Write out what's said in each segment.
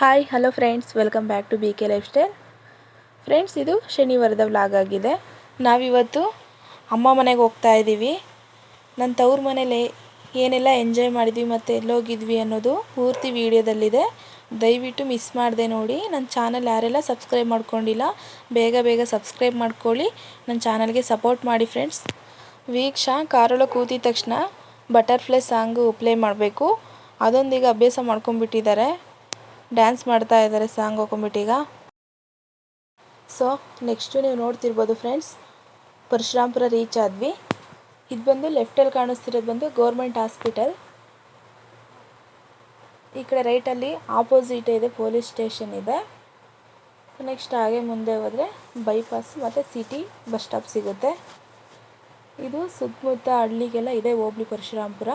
Hi hello friends, welcome back to BK lifestyle. Friends, ಇದು ಶನಿವಾರದ vlog ಆಗಿದೆ. ನಾವಿವತ್ತು ಅಮ್ಮ ಮನೆಗೆ ಹೋಗ್ತಾ ಇದ್ದೀವಿ. ನನ್ನ ತವ್ರ ಮನೇಲಿ ಏನೆಲ್ಲ ಎಂಜಾಯ್ ಮಾಡಿದ್ವಿ ಮತ್ತು ಎಲ್ಲೋಗಿದ್ವಿ ಅನ್ನೋದು ಪೂರ್ತಿ ವೀಡಿಯೋದಲ್ಲಿದೆ. ದಯವಿಟ್ಟು ಮಿಸ್ ಮಾಡಿದೆ ನೋಡಿ. ನನ್ನ ಚಾನಲ್ ಯಾರೆಲ್ಲ ಸಬ್ಸ್ಕ್ರೈಬ್ ಮಾಡ್ಕೊಂಡಿಲ್ಲ ಬೇಗ ಸಬ್ಸ್ಕ್ರೈಬ್ ಮಾಡ್ಕೊಳ್ಳಿ. ನನ್ನ ಚಾನಲ್ಗೆ ಸಪೋರ್ಟ್ ಮಾಡಿ ಫ್ರೆಂಡ್ಸ್. ವೀಕ್ಷಾ ಕಾರೊಳಗೆ ಕೂತಿದ ತಕ್ಷಣ ಬಟರ್ಫ್ಲೈ ಸಾಂಗು ಪ್ಲೇ ಮಾಡಬೇಕು. ಅದೊಂದೀಗ ಅಭ್ಯಾಸ ಮಾಡ್ಕೊಂಡ್ಬಿಟ್ಟಿದ್ದಾರೆ. ಡ್ಯಾನ್ಸ್ ಮಾಡ್ತಾ ಇದ್ದಾರೆ ಸಾಂಗ್ ಹಾಕೊಂಡ್ಬಿಟ್ಟೀಗ. ಸೊ ನೆಕ್ಸ್ಟು ನೀವು ನೋಡ್ತಿರ್ಬೋದು ಫ್ರೆಂಡ್ಸ್, ಪರಶುರಾಮಪುರ ರೀಚ್ ಆದ್ವಿ. ಇದು ಬಂದು ಲೆಫ್ಟಲ್ಲಿ ಕಾಣಿಸ್ತಿರೋದು ಬಂದು ಗೌರ್ಮೆಂಟ್ ಹಾಸ್ಪಿಟಲ್. ಈ ಕಡೆ ರೈಟಲ್ಲಿ ಆಪೋಸಿಟ್ ಇದೆ ಪೊಲೀಸ್ ಸ್ಟೇಷನ್ ಇದೆ. ನೆಕ್ಸ್ಟ್ ಹಾಗೆ ಮುಂದೆ ಹೋದರೆ ಬೈಪಾಸ್ ಮತ್ತು ಸಿಟಿ ಬಸ್ ಸ್ಟಾಪ್ ಸಿಗುತ್ತೆ. ಇದು ಸುತ್ತಮುತ್ತ ಹಳ್ಳಿಗೆಲ್ಲ ಇದೆ ಹೋಬಳಿ ಪರಶುರಾಮಪುರ.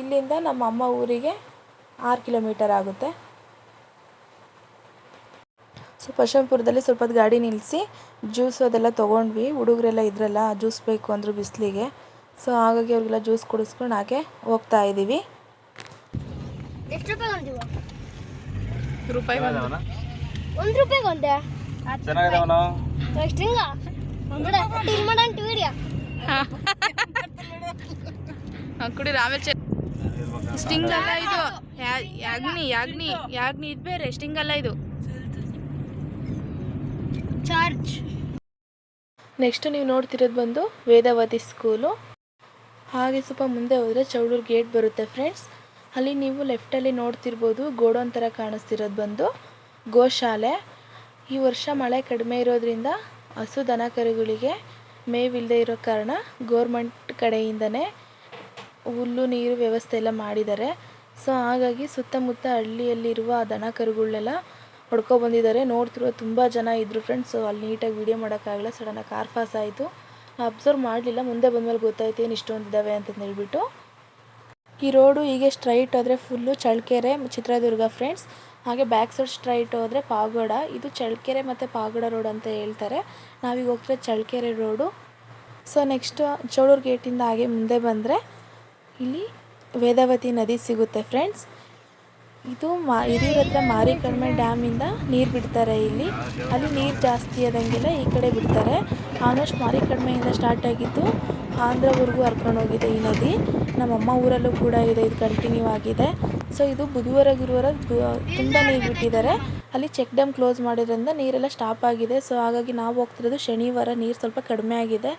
ಇಲ್ಲಿಂದ ನಮ್ಮ ಅಮ್ಮ ಊರಿಗೆ 6 ಕಿಲೋಮೀಟರ್ ಆಗುತ್ತೆ. ಸೊ ಪರಶುರಾಮಪುರದಲ್ಲಿ ಸ್ವಲ್ಪ ಹೊತ್ತು ಗಾಡಿ ನಿಲ್ಲಿಸಿ ಜ್ಯೂಸು ಅದೆಲ್ಲ ತೊಗೊಂಡ್ವಿ. ಹುಡುಗರೆಲ್ಲ ಇದ್ರಲ್ಲ, ಜ್ಯೂಸ್ ಬೇಕು ಅಂದರು ಬಿಸಿಲಿಗೆ. ಸೊ ಹಾಗಾಗಿ ಅವ್ರಿಗೆಲ್ಲ ಜ್ಯೂಸ್ ಕುಡಿಸ್ಕೊಂಡು ಹಾಗೆ ಹೋಗ್ತಾ ಇದ್ದೀವಿ. ಸ್ಟಿಂಗ್ ಅಲ್ಲ ಇದು, ಯಾಗ್ನಿ ಇದು ಬೇರೆ, ಸ್ಟಿಂಗ್ ಅಲ್ಲ ಇದು. ನೆಕ್ಸ್ಟ್ ನೀವು ನೋಡ್ತಿರೋದು ಬಂದು ವೇದಾವತಿ ಸ್ಕೂಲು. ಹಾಗೆ ಸ್ವಲ್ಪ ಮುಂದೆ ಹೋದರೆ ಚೌಡೂರು ಗೇಟ್ ಬರುತ್ತೆ ಫ್ರೆಂಡ್ಸ್. ಅಲ್ಲಿ ನೀವು ಲೆಫ್ಟಲ್ಲಿ ನೋಡ್ತಿರ್ಬೋದು ಗೋಡೌನ್ ಥರ ಕಾಣಿಸ್ತಿರೋದು ಬಂದು ಗೋಶಾಲೆ. ಈ ವರ್ಷ ಮಳೆ ಕಡಿಮೆ ಇರೋದ್ರಿಂದ ಹಸು ದನ ಕರುಗಳಿಗೆ ಮೇವಿಲ್ಲದೆ ಇರೋ ಕಾರಣ ಗೋರ್ಮೆಂಟ್ ಕಡೆಯಿಂದನೇ ಹುಲ್ಲು ನೀರು ವ್ಯವಸ್ಥೆ ಎಲ್ಲ ಮಾಡಿದ್ದಾರೆ. ಸೊ ಹಾಗಾಗಿ ಸುತ್ತಮುತ್ತ ಹಳ್ಳಿಯಲ್ಲಿರುವ ದನ ಕರುಗಳನ್ನೆಲ್ಲ ಹೊಡ್ಕೊಬಂದಿದ್ದಾರೆ. ನೋಡ್ತಿರುವ ತುಂಬ ಜನ ಇದ್ದರು ಫ್ರೆಂಡ್ಸ್. ಸೊ ಅಲ್ಲಿ ನೀಟಾಗಿ ವೀಡಿಯೋ ಮಾಡೋಕ್ಕಾಗಲ್ಲ, ಸಡನ್ನಾಗಿ ಕಾರ್ ಪಾಸ್ ಆಯಿತು. ಅಬ್ಸರ್ವ್ ಮಾಡಲಿಲ್ಲ, ಮುಂದೆ ಬಂದಮೇಲೆ ಗೊತ್ತಾಯ್ತು ಏನು ಇಷ್ಟೊಂದಿದ್ದಾವೆ ಅಂತಂದು ಹೇಳ್ಬಿಟ್ಟು. ಈ ರೋಡು ಹೀಗೆ ಸ್ಟ್ರೈಟ್ ಹೋದರೆ ಫುಲ್ಲು ಚಳ್ಳಕೆರೆ ಚಿತ್ರದುರ್ಗ ಫ್ರೆಂಡ್ಸ್. ಹಾಗೆ ಬ್ಯಾಕ್ ಸೈಡ್ ಸ್ಟ್ರೈಟ್ ಹೋದರೆ ಪಾವಗಡ. ಇದು ಚಳ್ಳಕೆರೆ ಮತ್ತು ಪಾವಗಡ ರೋಡ್ ಅಂತ ಹೇಳ್ತಾರೆ. ನಾವೀಗ ಹೋಗ್ತಿರೋದು ಚಳ್ಳಕೆರೆ ರೋಡು. ಸೊ ನೆಕ್ಸ್ಟು ಚೌಡೂರು ಗೇಟಿಂದ ಹಾಗೆ ಮುಂದೆ ಬಂದರೆ ಇಲ್ಲಿ ವೇದಾವತಿ ನದಿ ಸಿಗುತ್ತೆ ಫ್ರೆಂಡ್ಸ್. ಇದು ಹಿರಿಯೂರ ಹತ್ರ ಮಾರಿಕಡಿಮೆ ಡ್ಯಾಮಿಂದ ನೀರು ಬಿಡ್ತಾರೆ ಇಲ್ಲಿ. ಅಲ್ಲಿ ನೀರು ಜಾಸ್ತಿ ಆದಂಗೆಲ್ಲ ಈ ಕಡೆ ಬಿಡ್ತಾರೆ. ಆಲ್ಮೋಸ್ಟ್ ಮಾರಿಕಡಿಮೆಯಿಂದ ಸ್ಟಾರ್ಟ್ ಆಗಿದ್ದು ಆಂಧ್ರವರೆಗೂ ಹರ್ಕೊಂಡು ಹೋಗಿದೆ ಈ ನದಿ. ನಮ್ಮಮ್ಮ ಊರಲ್ಲೂ ಕೂಡ ಇದೆ, ಇದು ಕಂಟಿನ್ಯೂ ಆಗಿದೆ. ಸೊ ಇದು ಬುಧವಾರ ಗುರುವಾರ ತುಂಬ ನೀರು ಬಿಟ್ಟಿದ್ದಾರೆ. ಅಲ್ಲಿ ಚೆಕ್ ಡ್ಯಾಮ್ ಕ್ಲೋಸ್ ಮಾಡಿರೋದ್ರಿಂದ ನೀರೆಲ್ಲ ಸ್ಟಾಪ್ ಆಗಿದೆ. ಸೊ ಹಾಗಾಗಿ ನಾವು ಹೋಗ್ತಿರೋದು ಶನಿವಾರ, ನೀರು ಸ್ವಲ್ಪ ಕಡಿಮೆ ಆಗಿದೆ.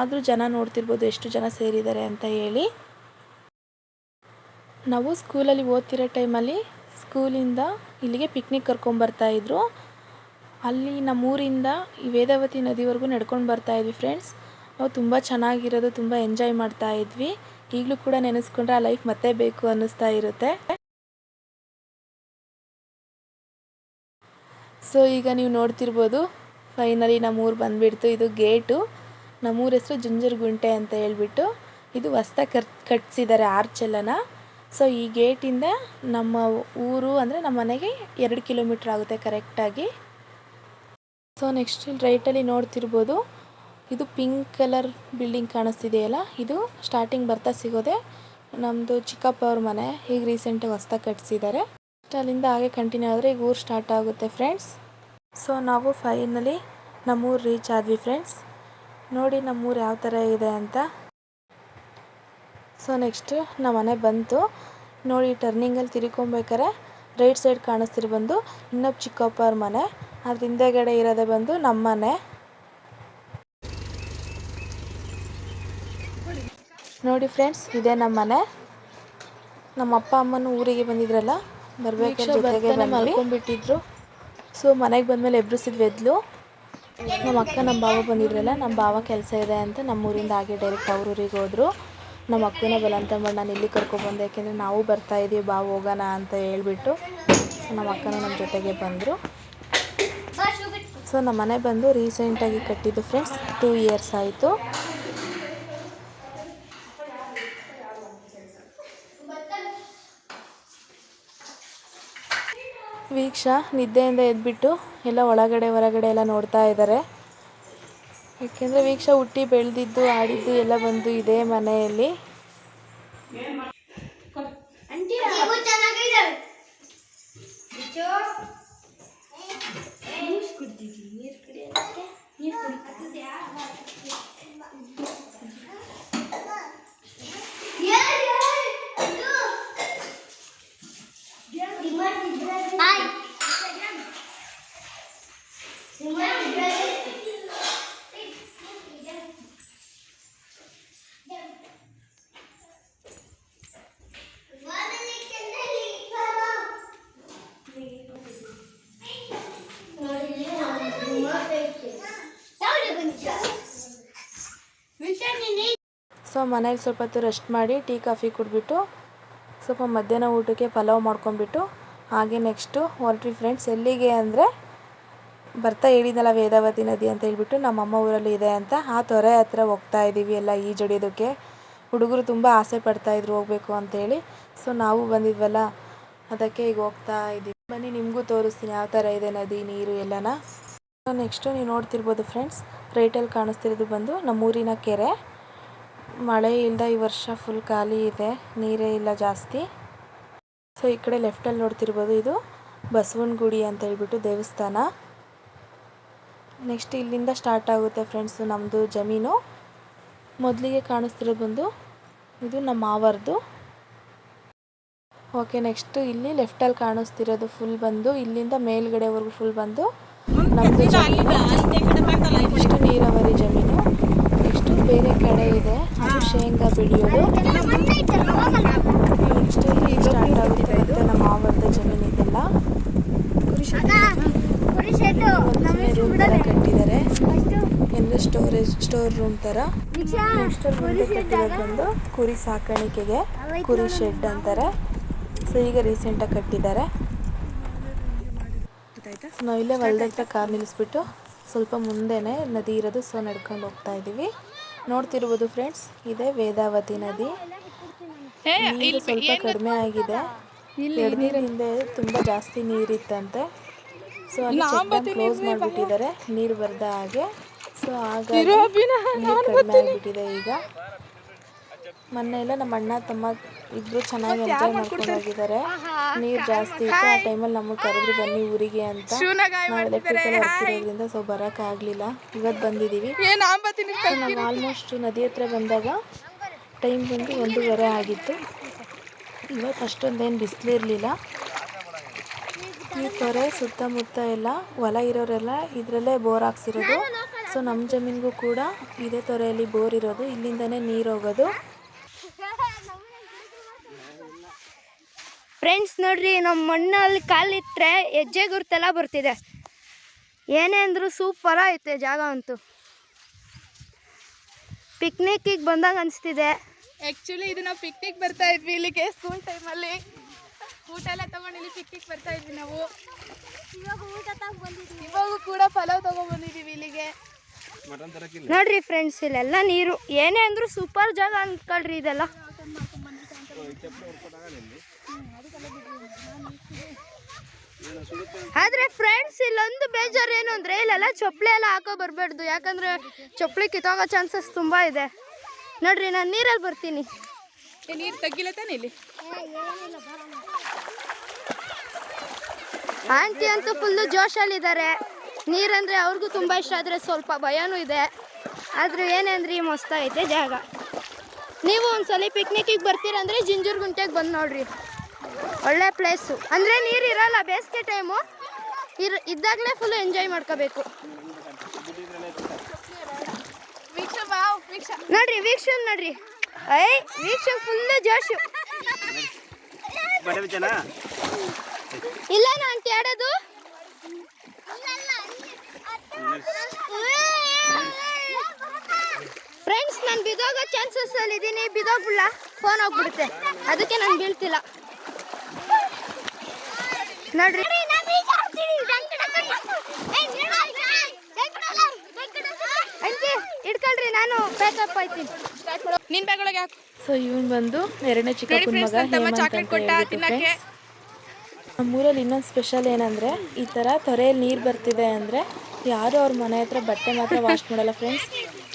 ಆದರೂ ಜನ ನೋಡ್ತಿರ್ಬೋದು ಎಷ್ಟು ಜನ ಸೇರಿದ್ದಾರೆ ಅಂತ ಹೇಳಿ. ನಾವು ಸ್ಕೂಲಲ್ಲಿ ಓದ್ತಿರೋ ಟೈಮಲ್ಲಿ ಸ್ಕೂಲಿಂದ ಇಲ್ಲಿಗೆ ಪಿಕ್ನಿಕ್ ಕರ್ಕೊಂಬರ್ತಾಯಿದ್ರು. ಅಲ್ಲಿ ನಮ್ಮೂರಿಂದ ಈ ವೇದಾವತಿ ನದಿವರೆಗೂ ನಡ್ಕೊಂಡು ಬರ್ತಾಯಿದ್ವಿ ಫ್ರೆಂಡ್ಸ್. ನಾವು ತುಂಬ ಚೆನ್ನಾಗಿರೋದು, ತುಂಬ ಎಂಜಾಯ್ ಮಾಡ್ತಾಯಿದ್ವಿ. ಈಗಲೂ ಕೂಡ ನೆನೆಸ್ಕೊಂಡ್ರೆ ಆ ಲೈಫ್ ಮತ್ತೆ ಬೇಕು ಅನ್ನಿಸ್ತಾ ಇರುತ್ತೆ. ಸೊ ಈಗ ನೀವು ನೋಡ್ತಿರ್ಬೋದು ಫೈನಲಿ ನಮ್ಮೂರು ಬಂದುಬಿಡ್ತು. ಇದು ಗೇಟು. ನಮ್ಮೂರ ಹೆಸರು ಜುಂಜುರಗುಂಟೆ ಅಂತ ಹೇಳ್ಬಿಟ್ಟು. ಇದು ಹೊಸ್ದಾಗಿ ಕಟ್ಸಿದ್ದಾರೆ ಆರ್ಚೆಲ್ಲನ. ಸೊ ಈ ಗೇಟಿಂದ ನಮ್ಮ ಊರು ಅಂದರೆ ನಮ್ಮ ಮನೆಗೆ 2 ಕಿಲೋಮೀಟ್ರ್ ಆಗುತ್ತೆ ಕರೆಕ್ಟಾಗಿ. ಸೊ ನೆಕ್ಸ್ಟ್ ಇಲ್ಲಿ ರೈಟಲ್ಲಿ ನೋಡ್ತಿರ್ಬೋದು, ಇದು ಪಿಂಕ್ ಕಲರ್ ಬಿಲ್ಡಿಂಗ್ ಕಾಣಿಸ್ತಿದೆಯಲ್ಲ, ಇದು ಸ್ಟಾರ್ಟಿಂಗ್ ಬರ್ತಾ ಸಿಗೋದೆ ನಮ್ಮದು ಚಿಕ್ಕಪ್ಪ ಅವ್ರ ಮನೆ. ಈಗ ರೀಸೆಂಟಾಗಿ ಹೊಸ್ದಾಗಿ ಕಟ್ಸಿದ್ದಾರೆ. ಅಲ್ಲಿಂದ ಹಾಗೆ ಕಂಟಿನ್ಯೂ ಆದರೆ ಈಗ ಊರು ಸ್ಟಾರ್ಟ್ ಆಗುತ್ತೆ ಫ್ರೆಂಡ್ಸ್. ಸೊ ನಾವು ಫೈನಲಿ ನಮ್ಮೂರು ರೀಚ್ ಆದ್ವಿ ಫ್ರೆಂಡ್ಸ್. ನೋಡಿ ನಮ್ಮೂರು ಯಾವ ಥರ ಇದೆ ಅಂತ. ಸೊ ನೆಕ್ಸ್ಟ್ ನಮ್ಮ ಮನೆ ಬಂತು ನೋಡಿ. ಟರ್ನಿಂಗಲ್ಲಿ ತಿರ್ಕೊಬೇಕಾರೆ ರೈಟ್ ಸೈಡ್ ಕಾಣಿಸ್ತಿರೋ ಬಂದು ಇನ್ನೊಬ್ಬ ಚಿಕ್ಕಪ್ಪ ಅವ್ರ ಮನೆ. ಅದ್ರ ಹಿಂದೆಗಡೆ ಇರೋದೇ ಬಂದು ನಮ್ಮ ಮನೆ. ನೋಡಿ ಫ್ರೆಂಡ್ಸ್, ಇದೇ ನಮ್ಮ ಮನೆ. ನಮ್ಮ ಅಪ್ಪ ಅಮ್ಮನೂ ಊರಿಗೆ ಬಂದಿದ್ರಲ್ಲ, ಬರ್ಬೇಕಾದ್ರೆ ಮಲ್ಕೊಂಡ್ಬಿಟ್ಟಿದ್ರು. ಸೊ ಮನೆಗೆ ಬಂದಮೇಲೆ ಎಬ್ರಿಸಿದ್ವಿ ಎದ್ಲು. ನಮ್ಮ ಅಕ್ಕ ನಮ್ಮ ಬಾವ ಬಂದಿದ್ರಲ್ಲ, ನಮ್ಮ ಬಾವ ಕೆಲಸ ಇದೆ ಅಂತ ನಮ್ಮೂರಿಂದ ಹಾಗೆ ಡೈರೆಕ್ಟ್ ಅವ್ರ ಊರಿಗೆ ಹೋದರು. ನಮ್ಮ ಅಕ್ಕನ ಬಲಂತ ಮಾಡಿ ನಾನು ಇಲ್ಲಿ ಕರ್ಕೊಬಂದೆ, ಯಾಕೆಂದರೆ ನಾವು ಬರ್ತಾಯಿದ್ದೀವಿ ಬಾ ಹೋಗೋಣ ಅಂತ ಹೇಳ್ಬಿಟ್ಟು. ಸೊ ನಮ್ಮ ಅಕ್ಕನೂ ನಮ್ಮ ಜೊತೆಗೆ ಬಂದರು. ಸೊ ನಮ್ಮ ಮನೆ ಬಂದು ರೀಸೆಂಟಾಗಿ ಕಟ್ಟಿದ್ದು ಫ್ರೆಂಡ್ಸ್, 2 ಇಯರ್ಸ್ ಆಯಿತು. ವೀಕ್ಷಾ ನಿದ್ದೆಯಿಂದ ಎದ್ಬಿಟ್ಟು ಎಲ್ಲ ಒಳಗಡೆ ಹೊರಗಡೆ ಎಲ್ಲ ನೋಡ್ತಾ ಇದ್ದಾರೆ. ಯಾಕೆಂದರೆ ವೀಕ್ಷಾ ಹುಟ್ಟಿ ಬೆಳೆದಿದ್ದು ಆಡಿದ್ದು ಎಲ್ಲ ಬಂದು ಇದೇ ಮನೆಯಲ್ಲಿ. ಸೊ ಮನೇಲಿ ಸ್ವಲ್ಪ ಹೊತ್ತು ರೆಸ್ಟ್ ಮಾಡಿ ಟೀ ಕಾಫಿ ಕುಡಿದ್ಬಿಟ್ಟು ಸ್ವಲ್ಪ ಮಧ್ಯಾಹ್ನ ಊಟಕ್ಕೆ ಪಲಾವ್ ಮಾಡ್ಕೊಂಡ್ಬಿಟ್ಟು ಹಾಗೆ ನೆಕ್ಸ್ಟು ಹೊರಟ್ರಿ ಫ್ರೆಂಡ್ಸ್. ಎಲ್ಲಿಗೆ ಅಂದರೆ ಬರ್ತಾ ಹೇಳಿದ್ನಲ್ಲ ವೇದಾವತಿ ನದಿ ಅಂತ ಹೇಳ್ಬಿಟ್ಟು ನಮ್ಮಮ್ಮ ಊರಲ್ಲಿ ಇದೆ ಅಂತ, ಆ ತೊರೆ ಹತ್ರ ಹೋಗ್ತಾ ಇದ್ದೀವಿ ಎಲ್ಲ ಈಜೊಡಿಯೋದಕ್ಕೆ. ಹುಡುಗರು ತುಂಬ ಆಸೆ ಪಡ್ತಾಯಿದ್ರು ಹೋಗಬೇಕು ಅಂತೇಳಿ. ಸೊ ನಾವು ಬಂದಿದ್ವಲ್ಲ ಅದಕ್ಕೆ ಈಗ ಹೋಗ್ತಾ ಇದ್ದೀವಿ. ಬನ್ನಿ ನಿಮಗೂ ತೋರಿಸ್ತೀನಿ ಯಾವ ಥರ ಇದೆ ನದಿ ನೀರು ಎಲ್ಲನ. ನೆಕ್ಸ್ಟು ನೀವು ನೋಡ್ತಿರ್ಬೋದು ಫ್ರೆಂಡ್ಸ್, ರೈಟಲ್ಲಿ ಕಾಣಿಸ್ತಿರೋದು ಬಂದು ನಮ್ಮೂರಿನ ಕೆರೆ. ಮಳೆ ಇಲ್ಲದ ಈ ವರ್ಷ ಫುಲ್ ಖಾಲಿ ಇದೆ, ನೀರೇ ಇಲ್ಲ ಜಾಸ್ತಿ. ಸೊ ಈ ಕಡೆ ಲೆಫ್ಟಲ್ಲಿ ನೋಡ್ತಿರ್ಬೋದು ಇದು ಬಸವನ ಗುಡಿ ಅಂತ ಹೇಳ್ಬಿಟ್ಟು ದೇವಸ್ಥಾನ. ನೆಕ್ಸ್ಟ್ ಇಲ್ಲಿಂದ ಸ್ಟಾರ್ಟ್ ಆಗುತ್ತೆ ಫ್ರೆಂಡ್ಸು ನಮ್ಮದು ಜಮೀನು. ಮೊದಲಿಗೆ ಕಾಣಿಸ್ತಿರೋದು ಬಂದು ಇದು ನಮ್ಮ ಮಾವರ್ದು. ಓಕೆ, ನೆಕ್ಸ್ಟು ಇಲ್ಲಿ ಲೆಫ್ಟಲ್ಲಿ ಕಾಣಿಸ್ತಿರೋದು ಫುಲ್ ಬಂದು ಇಲ್ಲಿಂದ ಮೇಲ್ಗಡೆವರೆಗೂ ಫುಲ್ ಬಂದು ನಮ್ಮದು ಜಮೀನು. ಇಷ್ಟು ನೀರಾವರಿ ಜಮೀನು. ನೆಕ್ಸ್ಟು ಬೇರೆ ಕಡೆ ಇದೆ ಅದು ಶೇಂಗಾ ಬೆಳೆಯೋದು. ನೆಕ್ಸ್ಟ್ ಇಲ್ಲಿ ಸ್ಟಾರ್ಟ್ ಆಗುತ್ತೆ ಮತ್ತು ನಮ್ಮ ಮಾವರ್ದ ಜಮೀನು ಇದೆಲ್ಲ. ರೂಮ್ ಥರ ಕಟ್ಟಿದ್ದಾರೆ, ಎಲ್ಲ ಸ್ಟೋರ್ ರೂಮ್ ಥರ. ನೆಕ್ಸ್ಟ್ ಮುಂದೆ ಕಟ್ಟಿರೋದು ಬಂದು ಕುರಿ ಸಾಕಾಣಿಕೆಗೆ ಕುರಿ ಶೆಡ್ ಅಂತಾರೆ. ಸೊ ಈಗ ರೀಸೆಂಟಾಗಿ ಕಟ್ಟಿದ್ದಾರೆ. ನಾವಿಲ್ಲೇ ಹೊಲದ ಕಾರ್ ನಿಲ್ಲಿಸ್ಬಿಟ್ಟು ಸ್ವಲ್ಪ ಮುಂದೆನೇ ನದಿ ಇರೋದು, ಸೊ ನಡ್ಕೊಂಡು ಹೋಗ್ತಾ ಇದ್ದೀವಿ. ನೋಡ್ತಿರ್ಬೋದು ಫ್ರೆಂಡ್ಸ್, ಇದೆ ವೇದಾವತಿ ನದಿ. ನೀರು ಸ್ವಲ್ಪ ಕಡಿಮೆ ಆಗಿದೆ, 2 ದಿನದಿಂದ ತುಂಬ ಜಾಸ್ತಿ ನೀರಿತ್ತಂತೆ. ಸೊ ಅಲ್ಲಿ ಚೆಕ್ ಡ್ಯಾಮ್ ಕ್ಲೋಸ್ ಮಾಡಿಬಿಟ್ಟಿದ್ದಾರೆ ನೀರು ಬರ್ದ ಹಾಗೆ. ಸೊ ಹಾಗಾಗಿ ನೀರು ಕಡಿಮೆ ಆಗಿಬಿಟ್ಟಿದೆ ಈಗ. ಮೊನ್ನೆ ಎಲ್ಲ ನಮ್ಮ ಅಣ್ಣ ತಮ್ಮ ಇಬ್ಬರು ಚೆನ್ನಾಗಿ ಎಂಜಾಯ್ ಮಾಡ್ಕೊಂಡು ಹೋಗಿದ್ದಾರೆ. ನೀರು ಜಾಸ್ತಿ ಇತ್ತು ಆ ಟೈಮಲ್ಲಿ ನಮಗೆ ಕರೆದ್ರು ಬನ್ನಿ ಊರಿಗೆ ಅಂತ. ನಾವು ಎಲೆಕ್ಟ್ರಿಕಲ್ ವರ್ಕ್ ಇರೋದ್ರಿಂದ ಸೊ ಬರೋಕ್ಕಾಗಲಿಲ್ಲ, ಇವತ್ತು ಬಂದಿದ್ದೀವಿ. ನಾವು ಆಲ್ಮೋಸ್ಟ್ ನದಿ ಹತ್ರ ಬಂದಾಗ ಟೈಮ್ ಬಂದು 1:30 ಆಗಿತ್ತು. ಇವತ್ತು ಅಷ್ಟೊಂದೇನು ಬಿಸಿಲಿರಲಿಲ್ಲ. ಈ ತೊರೆ ಸುತ್ತಮುತ್ತ ಎಲ್ಲ ಹೊಲ ಇರೋರೆಲ್ಲ ಇದರಲ್ಲೇ ಬೋರ್ ಹಾಕ್ಸಿರೋದು. ಸೊ ನಮ್ಮ ಜಮೀನಿಗೂ ಕೂಡ ಇದೇ ತೊರೆಯಲ್ಲಿ ಬೋರ್ ಇರೋದು, ಇಲ್ಲಿಂದನೇ ನೀರು ಹೋಗೋದು. ಫ್ರೆಂಡ್ಸ್ ನೋಡ್ರಿ, ನಮ್ಮ ಮಣ್ಣಲ್ಲಿ ಕಾಲಿಟ್ಟರೆ ಹೆಜ್ಜೆ ಗುರುತೆಲ್ಲ ಬರ್ತಿದೆ. ಏನೇ ಅಂದರೂ ಸೂಪರ್ ಐತೆ ಜಾಗ ಅಂತೂ. ಪಿಕ್ನಿಕ್ಕಿಗೆ ಬಂದಾಗ ಅನಿಸ್ತಿದೆ. ಆ್ಯಕ್ಚುಲಿ ಇದು ನಾವು ಪಿಕ್ನಿಕ್ ಬರ್ತಾ ಇದ್ವಿ ಇಲ್ಲಿಗೆ ಸ್ಕೂಲ್ ಟೈಮಲ್ಲಿ. ಊಟ ಎಲ್ಲ ತೊಗೊಂಡು ಇಲ್ಲಿ ಪಿಕ್ನಿಕ್ ಬರ್ತಾ ಇದ್ವಿ ನಾವು. ಇವಾಗೂ ಕೂಡ ಪಲಾವ್ ತೊಗೊಂಡ್ಬಂದಿದ್ದೀವಿ ಇಲ್ಲಿಗೆ. ನೋಡ್ರಿ ಫ್ರೆಂಡ್ಸ್, ಇಲ್ಲೆಲ್ಲ ನೀರು. ಏನೇ ಅಂದರೂ ಸೂಪರ್ ಜಾಗ ಅಂದ್ಕೊಳ್ರಿ ಇದೆಲ್ಲ. ಆದರೆ ಫ್ರೆಂಡ್ಸ್ ಇಲ್ಲೊಂದು ಬೇಜಾರು ಏನು ಅಂದರೆ ಇಲ್ಲೆಲ್ಲ ಚಪ್ಪಲಿ ಎಲ್ಲ ಹಾಕೋ ಬರಬಾರ್ದು, ಯಾಕಂದರೆ ಚಪ್ಪಲಿ ಕಿತ್ತೋಗೋ ಚಾನ್ಸಸ್ ತುಂಬ ಇದೆ. ನೋಡ್ರಿ ನಾನು ನೀರಲ್ಲಿ ಬರ್ತೀನಿ. ನೀರು ತಗ್ಗಿಲ್ಲ ತಾನೆ ಇಲ್ಲಿ. ಆಂಟಿ ಅಂತೂ ಫುಲ್ಲು ಜೋಶಲ್ಲಿದ್ದಾರೆ. ನೀರಂದರೆ ಅವ್ರಿಗೂ ತುಂಬ ಇಷ್ಟ, ಆದರೆ ಸ್ವಲ್ಪ ಭಯನೂ ಇದೆ. ಆದರೂ ಏನೇ ಅಂದರೆ ಈ ಮಸ್ತ್ ಐತೆ ಜಾಗ. ನೀವು ಒಂದ್ಸಲ ಪಿಕ್ನಿಕ್ಕಿಗೆ ಬರ್ತೀರಂದರೆ ಜಿಂಜುರ್ಗುಂಟೆಗೆ ಬಂದು ನೋಡ್ರಿ, ಒಳ್ಳೆ ಪ್ಲೇಸು. ಅಂದರೆ ನೀರು ಇರಲ್ಲ ಬೇಸಿಗೆ ಟೈಮು, ಇದ್ದಾಗಲೇ ಫುಲ್ಲು ಎಂಜಾಯ್ ಮಾಡ್ಕೋಬೇಕು. ನೋಡ್ರಿ ವೀಕ್ಷಣೆ ನೋಡ್ರಿ, ವೀಕ್ಷಣೆ ಫುಲ್ಲು ಜೋಶು. ಇಲ್ಲ ಆಂಟಿ ಆಡೋದು. ಫ್ರೆಂಡ್ಸ್, ನಾನು ಬಿದ್ದೋಗೋ ಚಾನ್ಸಸ್ ಅಲ್ಲಿ ಇದ್ದೀನಿ. ಬಿದ್ದೋಗ್ಬಿಡ್ಲ, ಫೋನ್ ಹೋಗ್ಬಿಡುತ್ತೆ, ಅದಕ್ಕೆ ನಾನು ಬೀಳ್ತಿಲ್ಲ. ನೋಡ್ರಿ ಅಂಟಿ ಇಟ್ಕೊಳ್ರಿ, ನಾನು ಪ್ಯಾಕಪ್ ಆಯ್ತೀನಿ. ನಿನ್ ಬ್ಯಾಗ್ ಒಳಗೆ ಹಾಕು. ಸೊ ಇವನು ಬಂದು 2ನೇ ಚಿಕ್ಕಪ್ಪನ ಮಗ ಹೇಮಂತ್ ಅಂತ ಹೇಳ್ಬಿಟ್ಟು ಫ್ರೆಂಡ್ಸ್. ನಮ್ಮೂರಲ್ಲಿ ಇನ್ನೊಂದು ಸ್ಪೆಷಲ್ ಏನಂದರೆ, ಈ ಥರ ತೊರೆಯಲ್ಲಿ ನೀರು ಬರ್ತಿದೆ ಅಂದರೆ ಯಾರು ಅವ್ರ ಮನೆ ಹತ್ರ ಬಟ್ಟೆ ಮಾತ್ರ ವಾಶ್ ಮಾಡಲ್ಲ ಫ್ರೆಂಡ್ಸ್.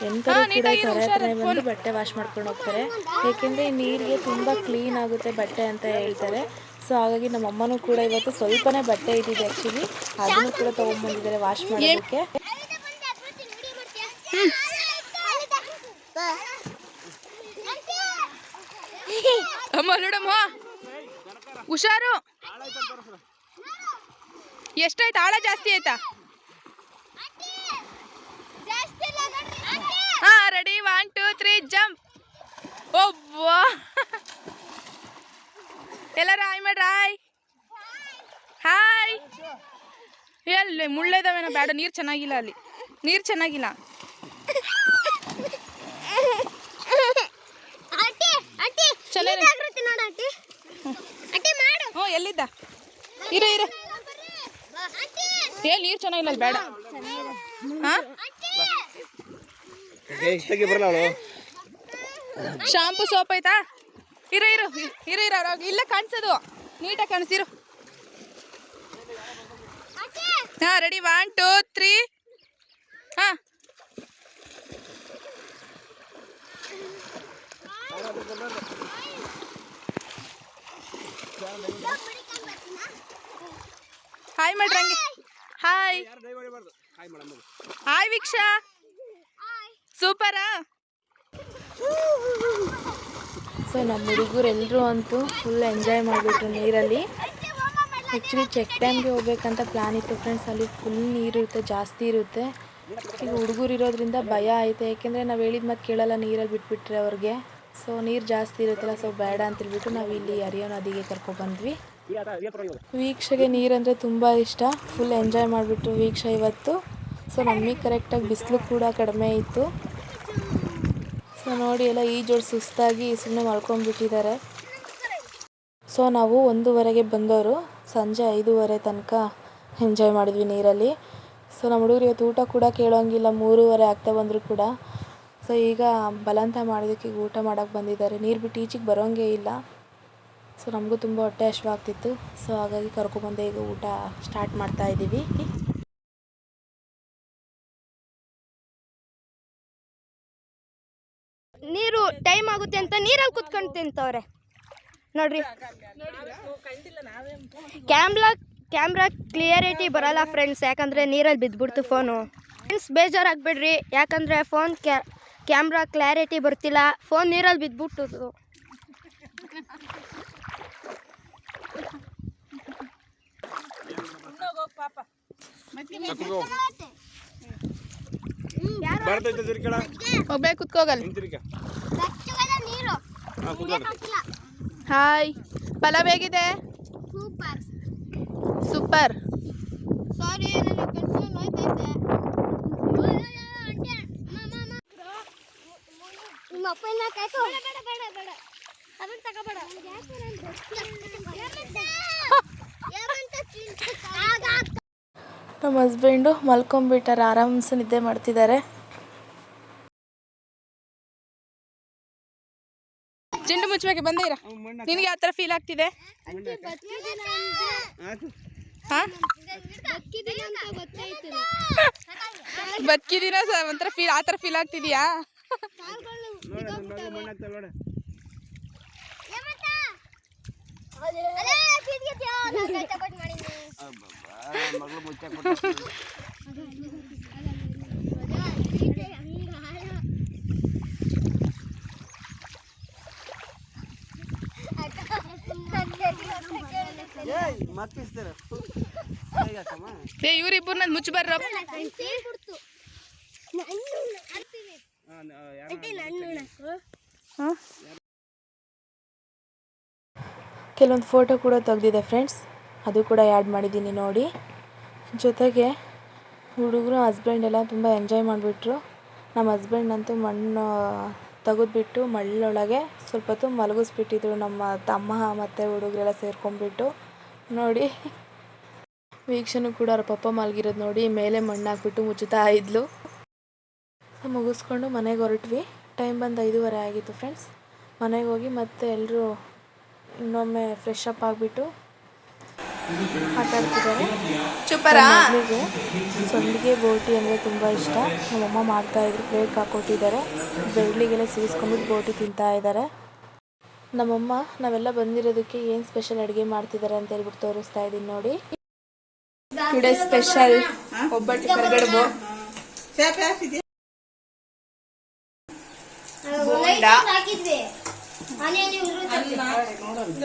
ಎಂಥರೂ ಕೂಡ ತೊರೆ ಹತ್ರನೇ ಬಂದು ಬಟ್ಟೆ ವಾಶ್ ಮಾಡ್ಕೊಂಡು ಹೋಗ್ತಾರೆ. ಏಕೆಂದರೆ ಈ ನೀರಿಗೆ ತುಂಬ ಕ್ಲೀನ್ ಆಗುತ್ತೆ ಬಟ್ಟೆ ಅಂತ ಹೇಳ್ತಾರೆ. ಸೊ ಹಾಗಾಗಿ ನಮ್ಮ ಅಮ್ಮನೂ ಕೂಡ ಇವತ್ತು ಸ್ವಲ್ಪನೇ ಬಟ್ಟೆ ಇದ್ದಿದೆ ಆ್ಯಕ್ಚುಲಿ, ಅದನ್ನು ಕೂಡ ತೊಗೊಂಬಂದಿದ್ದಾರೆ ವಾಶ್ ಮಾಡೋದಕ್ಕೆ. ಅಮ್ಮ ನೋಡಮ್ಮ, ಹುಷಾರು. ಎಷ್ಟಾಯ್ತು? ಆಳ ಜಾಸ್ತಿ ಆಯ್ತಾ? ಹಾ, ರೆಡಿ, 1 2 3 ಜಂಪ್. ಒಬ್ಬ ಎಲ್ಲರೂ ಹಾಯ್ ಮಾಡ್ರಿ. ಹಾಯ್. ಎಲ್ಲಿ ಮುಳ್ಳಿದಾವೇನೋ? ಬೇಡ, ನೀರು ಚೆನ್ನಾಗಿಲ್ಲ, ಅಲ್ಲಿ ನೀರು ಚೆನ್ನಾಗಿಲ್ಲ. ಹ್ಞೂ, ಎಲ್ಲಿದ್ದ? ಇರು ನೀರು ಚೆನ್ನಾಗಿಲ್ಲ, ಅಲ್ಲಿ ಬೇಡ. ಹಾಂ, ಶಾಂಪು ಸೋಪ್ ಆಯ್ತಾ? ಇರು ಇಲ್ಲ ಕಾಣಿಸೋದು, ನೀಟಾಗಿ ಕಾಣಿಸಿರು. ಹಾಂ, ರೆಡಿ, 1 2 3. ಹಾಂ, ಹಾಯ್ ಮಾಡ್ರಿ ಹಂಗೆ. ಹಾಯ್ ಹಾಯ್ ವೀಕ್ಷಾ, ಸೂಪರಾ? ಸೊ ನಮ್ಮ ಹುಡುಗರೆಲ್ಲರೂ ಅಂತೂ ಫುಲ್ ಎಂಜಾಯ್ ಮಾಡಿಬಿಟ್ರು ನೀರಲ್ಲಿ. ಆ್ಯಕ್ಚುಲಿ ಚೆಕ್ ಡ್ಯಾಮ್ಗೆ ಹೋಗ್ಬೇಕಂತ ಪ್ಲ್ಯಾನ್ ಇತ್ತು ಫ್ರೆಂಡ್ಸ್. ಅಲ್ಲಿ ಫುಲ್ ನೀರು ಇರುತ್ತೆ, ಜಾಸ್ತಿ ಇರುತ್ತೆ. ಈಗ ಹುಡುಗರು ಇರೋದ್ರಿಂದ ಭಯ ಆಯಿತು, ಯಾಕೆಂದರೆ ನಾವು ಹೇಳಿದ ಮತ್ತೆ ಕೇಳಲ್ಲ ನೀರಲ್ಲಿ ಬಿಟ್ಬಿಟ್ರೆ ಅವ್ರಿಗೆ. ಸೊ ನೀರು ಜಾಸ್ತಿ ಇರುತ್ತಲ್ಲ, ಸೊ ಬೇಡ ಅಂತೇಳ್ಬಿಟ್ಟು ನಾವು ಇಲ್ಲಿ ಹರಿಯೋ ನದಿಗೆ ಕರ್ಕೊಬಂದ್ವಿ. ವೀಕ್ಷೆಗೆ ನೀರಂದರೆ ತುಂಬ ಇಷ್ಟ, ಫುಲ್ ಎಂಜಾಯ್ ಮಾಡಿಬಿಟ್ಟು ವೀಕ್ಷ ಇವತ್ತು. ಸೊ ನಮಗೆ ಕರೆಕ್ಟಾಗಿ ಬಿಸಿಲು ಕೂಡ ಕಡಿಮೆ ಇತ್ತು. ಸೊ ನೋಡಿ ಎಲ್ಲ ಈಜೋಡು ಸುಸ್ತಾಗಿ ಸುಮ್ಮನೆ ಮಲ್ಕೊಂಡ್ಬಿಟ್ಟಿದ್ದಾರೆ. ಸೊ ನಾವು 1:30ಗೆ ಬಂದವರು, ಸಂಜೆ 5:30 ತನಕ ಎಂಜಾಯ್ ಮಾಡಿದ್ವಿ ನೀರಲ್ಲಿ. ಸೊ ನಮ್ಮ ಹುಡುಗರು ಇವತ್ತು ಊಟ ಕೂಡ ಕೇಳೋಂಗಿಲ್ಲ, 3:30 ಆಗ್ತಾ ಬಂದರೂ ಕೂಡ. ಸೊ ಈಗ ಬಲವಂತ ಮಾಡೋದಕ್ಕೆ ಈಗ ಊಟ ಮಾಡೋಕ್ಕೆ ಬಂದಿದ್ದಾರೆ. ನೀರು ಬಿಟ್ಟು ಈಚೆಗೆ ಬರೋಂಗೇ ಇಲ್ಲ. ಸೊ ನಮಗೂ ತುಂಬ ಹೊಟ್ಟೆ ಹಶ್ವಾಗ್ತಿತ್ತು. ಸೊ ಹಾಗಾಗಿ ಕರ್ಕೊಬಂದೆ, ಈಗ ಊಟ ಸ್ಟಾರ್ಟ್ ಮಾಡ್ತಾ ಇದ್ದೀವಿ. ನೀರು ಟೈಮ್ ಆಗುತ್ತೆ ಅಂತ ನೀರಲ್ಲಿ ಕುತ್ಕೊಂಡು ತಿಂತವ್ರೆ ನೋಡ್ರಿ. ಕ್ಯಾಮ್ರಾ ಕ್ಲಿಯರಿಟಿ ಬರಲ್ಲ ಫ್ರೆಂಡ್ಸ್, ಯಾಕಂದರೆ ನೀರಲ್ಲಿ ಬಿದ್ದುಬಿಡ್ತು ಫೋನು. ಫ್ರೆಂಡ್ಸ್ ಬೇಜಾರಾಗ್ಬಿಡ್ರಿ, ಯಾಕಂದರೆ ಫೋನ್ ಕ್ಯಾಮ್ರಾ ಕ್ಲಾರಿಟಿ ಬರ್ತಿಲ್ಲ, ಫೋನ್ ನೀರಲ್ಲಿ ಬಿದ್ದುಬಿಟ್ಟು. ಹೋಗ್ಬೇಕು, ಕುತ್ಕೋಗಲ್ಲ. ಹಾಯ್, ಪಲಾವ್ ಹೇಗಿದೆ? ಸೂಪರ್. ಸಾರಿ, ನಿಮ್ಮ ಅಪ್ಪನ ಕಾಯ್ಕೋ, ಅದನ್ನ ತಗೋಬೇಡ. ನಮ್ಮ ಹಸ್ಬೆಂಡು ಮಲ್ಕೊಂಡ್ಬಿಟ್ಟಾರೆ, ಆರಾಮ್ಸೆ ನಿದ್ದೆ ಮಾಡ್ತಿದ್ದಾರೆ. ಚೆಂಡು ಮುಚ್ಚಬೇಕೆ ಬಂದಿರ, ನಿನಗೆ ಯಾವ ಥರ ಫೀಲ್ ಆಗ್ತಿದೆ? ಬದುಕಿದಿನ ಒಂಥರ ಫೀಲ್, ಆ ಥರ ಫೀಲ್ ಆಗ್ತಿದ್ಯಾ? ಇವ್ರಿಬ್ಬರು ನನ್ ಮುಚ್ಚ ಬರ್ರ. ಕೆಲವೊಂದು ಫೋಟೋ ಕೂಡ ತೆಗೆದಿದೆ ಫ್ರೆಂಡ್ಸ್, ಅದು ಕೂಡ ಆ್ಯಡ್ ಮಾಡಿದ್ದೀನಿ ನೋಡಿ. ಜೊತೆಗೆ ಹುಡುಗರು ಹಸ್ಬೆಂಡ್ ಎಲ್ಲ ತುಂಬ ಎಂಜಾಯ್ ಮಾಡಿಬಿಟ್ರು. ನಮ್ಮ ಹಸ್ಬೆಂಡ್ ಮಣ್ಣು ತೆಗೆದ್ಬಿಟ್ಟು ಮಳ್ಳೊಳಗೆ ಸ್ವಲ್ಪ ಹೊತ್ತು ಮಲಗಿಸ್ಬಿಟ್ಟಿದ್ರು ನಮ್ಮ ತಮ್ಮ ಮತ್ತು ಹುಡುಗರೆಲ್ಲ ಸೇರ್ಕೊಂಡ್ಬಿಟ್ಟು. ನೋಡಿ ವೀಕ್ಷಣೆ ಕೂಡ ಅವ್ರ ಪಪ್ಪ ಮಲಗಿರೋದು ನೋಡಿ, ಮೇಲೆ ಮಣ್ಣು ಹಾಕ್ಬಿಟ್ಟು ಮುಚ್ಚುತ್ತಾ ಇದ್ಲು. ಮುಗಿಸ್ಕೊಂಡು ಮನೆಗೆ ಹೊರಟ್ವಿ. ಟೈಮ್ ಬಂದು 5:30 ಆಗಿತ್ತು ಫ್ರೆಂಡ್ಸ್. ಮನೆಗೆ ಹೋಗಿ ಮತ್ತೆ ಎಲ್ಲರೂ ಇನ್ನೊಮ್ಮೆ ಫ್ರೆಶ್ ಅಪ್ ಆಗಿಬಿಟ್ಟು ಆಟಾಡ್ತಿದ್ದಾರೆ. ಮಕ್ಕಳಿಗೆ ಸಂಡಿಗೆ ಬೋಟಿ ಅಂದರೆ ತುಂಬ ಇಷ್ಟ. ನಮ್ಮಮ್ಮ ಮಾಡ್ತಾಯಿದ್ರು, ಪ್ಲೇಟ್ಗೆ ಹಾಕ್ಕೊಟ್ಟಿದ್ದಾರೆ. ಬೆಳ್ಳಿಗೆಲ್ಲ ಸೇರಿಸ್ಕೊಂಡ್ಬಿಟ್ಟು ಬೋಟಿ ತಿಂತಾ ಇದ್ದಾರೆ. ನಮ್ಮಮ್ಮ ನಾವೆಲ್ಲ ಬಂದಿರೋದಕ್ಕೆ ಏನು ಸ್ಪೆಷಲ್ ಅಡುಗೆ ಮಾಡ್ತಿದ್ದಾರೆ ಅಂತ ಹೇಳ್ಬಿಟ್ಟು ತೋರಿಸ್ತಾ ಇದ್ದೀನಿ ನೋಡಿ. ಟುಡೇ ಸ್ಪೆಷಲ್ ಒಬ್ಬಟ್ಟು ಕರ್ಗಡ್ಬು, ಬೋಂಡ,